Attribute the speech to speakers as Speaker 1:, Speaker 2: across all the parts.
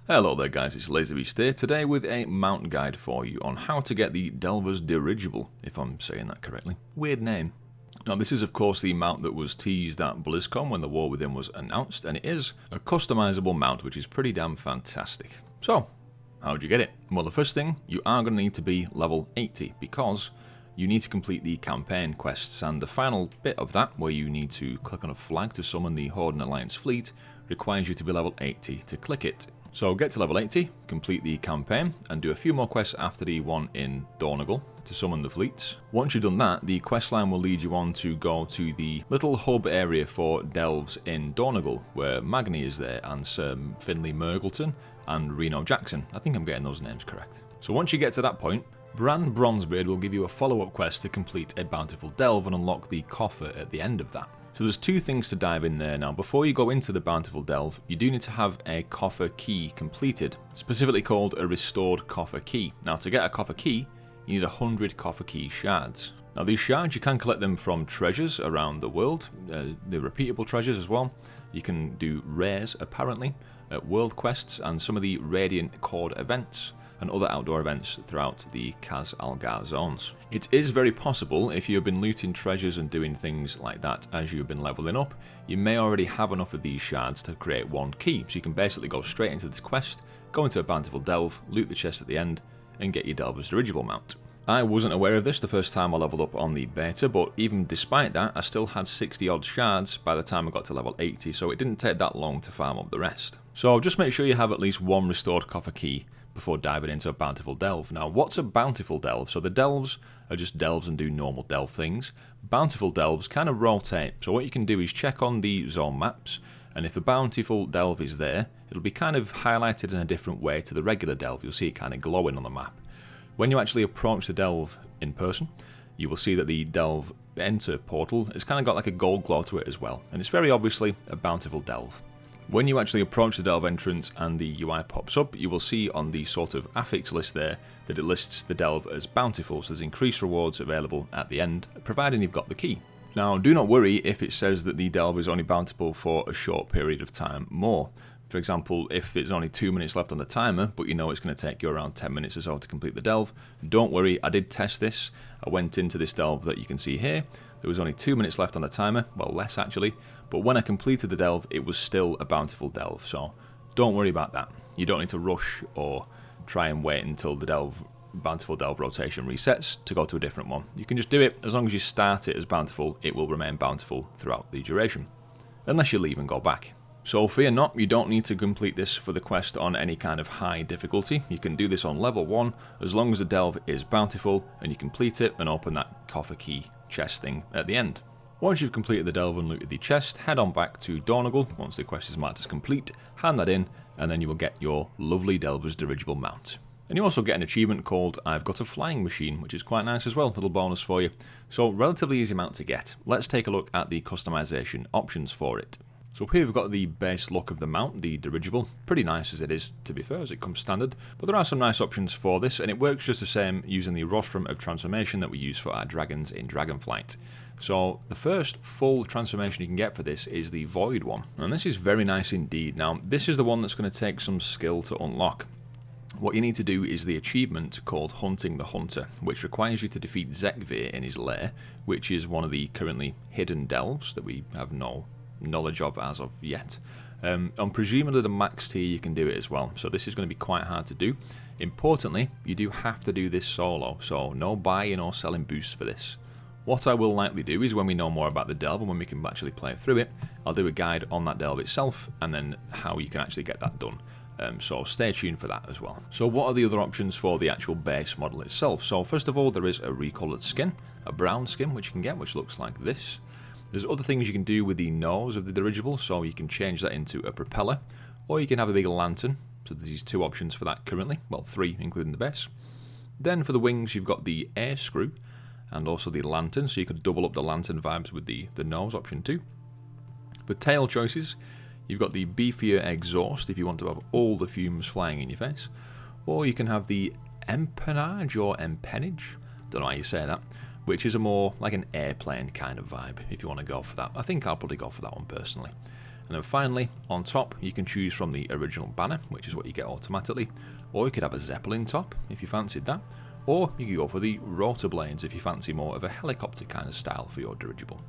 Speaker 1: Hello there guys, it's LaserBeast here, today with a mount guide for you on how to get the Delver's Dirigible, if I'm saying that correctly. Weird name. Now this is of course the mount that was teased at BlizzCon when the War Within was announced, and it is a customizable mount which is pretty damn fantastic. So, how'd you get it? Well, the first thing, you are going to need to be level 80 because you need to complete the campaign quests, and the final bit of that, where you need to click on a flag to summon the Horde and Alliance fleet, requires you to be level 80 to click it. So get to level 80, complete the campaign, and do a few more quests after the one in Dirigible to summon the fleets. Once you've done that, the quest line will lead you on to go to the little hub area for delves in Dirigible, where Magni is there, and Sir Finley Mergleton, and Reno Jackson. I think I'm getting those names correct. So once you get to that point, Bran Bronzebeard will give you a follow-up quest to complete a Bountiful delve and unlock the coffer at the end of that. So there's two things to dive in there now. Before you go into the Bountiful delve, you do need to have a Coffer Key completed, specifically called a restored Coffer Key. Now to get a Coffer Key, you need 100 Coffer Key shards. Now these shards, you can collect them from treasures around the world, the repeatable treasures as well. You can do rares apparently, at world quests, and some of the Radiant Chord events, and other outdoor events throughout the Kaz Algar zones. It is very possible, if you have been looting treasures and doing things like that as you have been leveling up, you may already have enough of these shards to create one key, so you can basically go straight into this quest, go into a Bountiful delve, loot the chest at the end, and get your Delver's Dirigible mount. I wasn't aware of this the first time I leveled up on the beta, but even despite that, I still had 60 odd shards by the time I got to level 80, so it didn't take that long to farm up the rest. So just make sure you have at least one restored Coffer Key before diving into a Bountiful delve. Now, what's a Bountiful delve? So the delves are just delves and do normal delve things. Bountiful delves kind of rotate, so what you can do is check on the zone maps, and if a Bountiful delve is there, it'll be kind of highlighted in a different way to the regular delve. You'll see it kind of glowing on the map. When you actually approach the delve in person, you will see that the delve enter portal has kind of got like a gold glow to it as well, and it's very obviously a Bountiful delve. When you actually approach the delve entrance and the UI pops up, you will see on the sort of affix list there that it lists the delve as Bountiful, so there's increased rewards available at the end, providing you've got the key. Now, do not worry if it says that the delve is only bountiful for a short period of time more. For example, if it's only 2 minutes left on the timer, but you know it's going to take you around 10 minutes or so to complete the delve, don't worry, I did test this. I went into this delve that you can see here. There was only 2 minutes left on the timer, well less actually, but when I completed the delve it was still a Bountiful delve, so don't worry about that. You don't need to rush or try and wait until the Bountiful delve rotation resets to go to a different one. You can just do it. As long as you start it as Bountiful, it will remain Bountiful throughout the duration, unless you leave and go back. So fear not, you don't need to complete this for the quest on any kind of high difficulty. You can do this on level 1 as long as the delve is Bountiful and you complete it and open that Coffer Key chest thing at the end. Once you've completed the delve and looted the chest, head on back to Dirigible once the quest is marked as complete, hand that in, and then you will get your lovely Delver's Dirigible mount. And you also get an achievement called I've Got a Flying Machine, which is quite nice as well, little bonus for you. So relatively easy mount to get. Let's take a look at the customization options for it. So here we've got the base look of the mount, the Dirigible. Pretty nice as it is, to be fair, as it comes standard. But there are some nice options for this, and it works just the same using the rostrum of transformation that we use for our dragons in Dragonflight. So the first full transformation you can get for this is the Void one. And this is very nice indeed. Now, this is the one that's going to take some skill to unlock. What you need to do is the achievement called Hunting the Hunter, which requires you to defeat Zekvir in his lair, which is one of the currently hidden delves that we have no knowledge of as of yet. On presumably the max tier you can do it as well, so this is going to be quite hard to do. Importantly, you do have to do this solo, so no buying or selling boosts for this. What I will likely do is when we know more about the delve and when we can actually play through it, I'll do a guide on that delve itself and then how you can actually get that done. So stay tuned for that as well. So what are the other options for the actual base model itself? So first of all, there is a recolored skin, a brown skin which you can get, which looks like this. There's other things you can do with the nose of the Dirigible, so you can change that into a propeller, or you can have a big lantern. So there's these two options for that currently, well 3 including the base. Then for the wings you've got the air screw and also the lantern, so you could double up the lantern vibes with the nose option too. For tail choices, you've got the beefier exhaust if you want to have all the fumes flying in your face, or you can have the empennage or empennage, don't know how you say that, which is a more like an airplane kind of vibe if you want to go for that. I think I'll probably go for that one personally. And then finally, on top, you can choose from the original banner, which is what you get automatically, or you could have a Zeppelin top if you fancied that, or you could go for the rotor blades if you fancy more of a helicopter kind of style for your dirigible.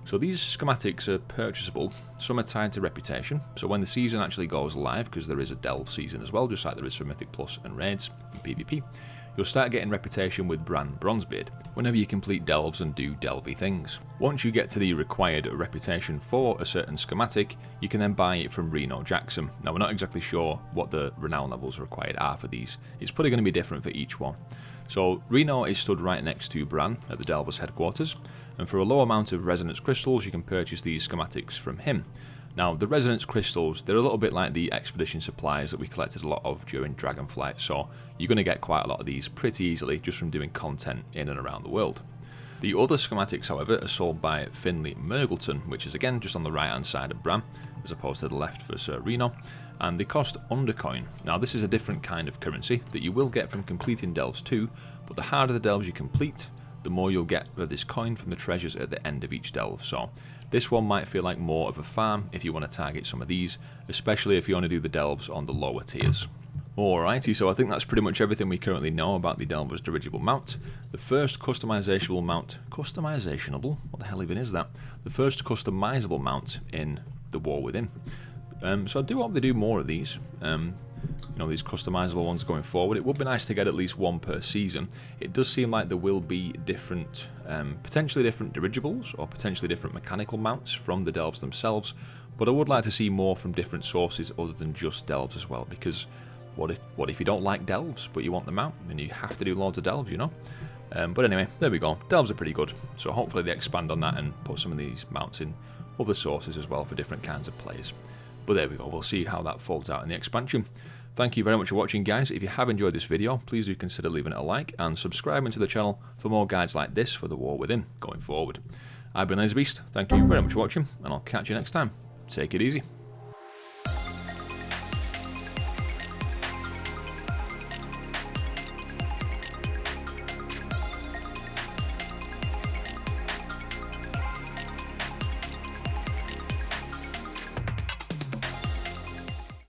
Speaker 1: So these schematics are purchasable. Some are tied to reputation, so when the season actually goes live, because there is a delve season as well, just like there is for Mythic Plus and Raids and PvP, you'll start getting reputation with Bran Bronzebeard whenever you complete delves and do delvy things. Once you get to the required reputation for a certain schematic, you can then buy it from Reno Jackson. Now we're not exactly sure what the renown levels required are for these. It's probably going to be different for each one. So Reno is stood right next to Bran at the Delvers headquarters, and for a low amount of resonance crystals you can purchase these schematics from him. Now the resonance crystals, they're a little bit like the expedition supplies that we collected a lot of during Dragonflight, so you're going to get quite a lot of these pretty easily just from doing content in and around the world. The other schematics, however, are sold by Finley Mergleton, which is again just on the right hand side of Bran, as opposed to the left for Sir Reno, and they cost Undercoin. Now this is a different kind of currency that you will get from completing delves too, but the harder the delves you complete, the more you'll get of this coin from the treasures at the end of each delve. So this one might feel like more of a farm if you want to target some of these, especially if you want to do the delves on the lower tiers. Alrighty, so I think that's pretty much everything we currently know about the Delver's Dirigible mount. The first customizable mount, customizationable? What the hell even is that? The first customizable mount in the War Within. So I do hope they do more of these. You know, these customizable ones going forward. It would be nice to get at least one per season. It does seem like there will be different, potentially different dirigibles or potentially different mechanical mounts from the delves themselves, but I would like to see more from different sources other than just delves as well, because what if you don't like delves but you want the mount, then you have to do loads of delves, you know? But anyway, there we go. Delves are pretty good, so hopefully they expand on that and put some of these mounts in other sources as well for different kinds of players. But there we go, we'll see how that folds out in the expansion. Thank you very much for watching, guys. If you have enjoyed this video, please do consider leaving it a like and subscribing to the channel for more guides like this for the War Within going forward. I've been LaserBeast, thank you very much for watching, and I'll catch you next time. Take it easy.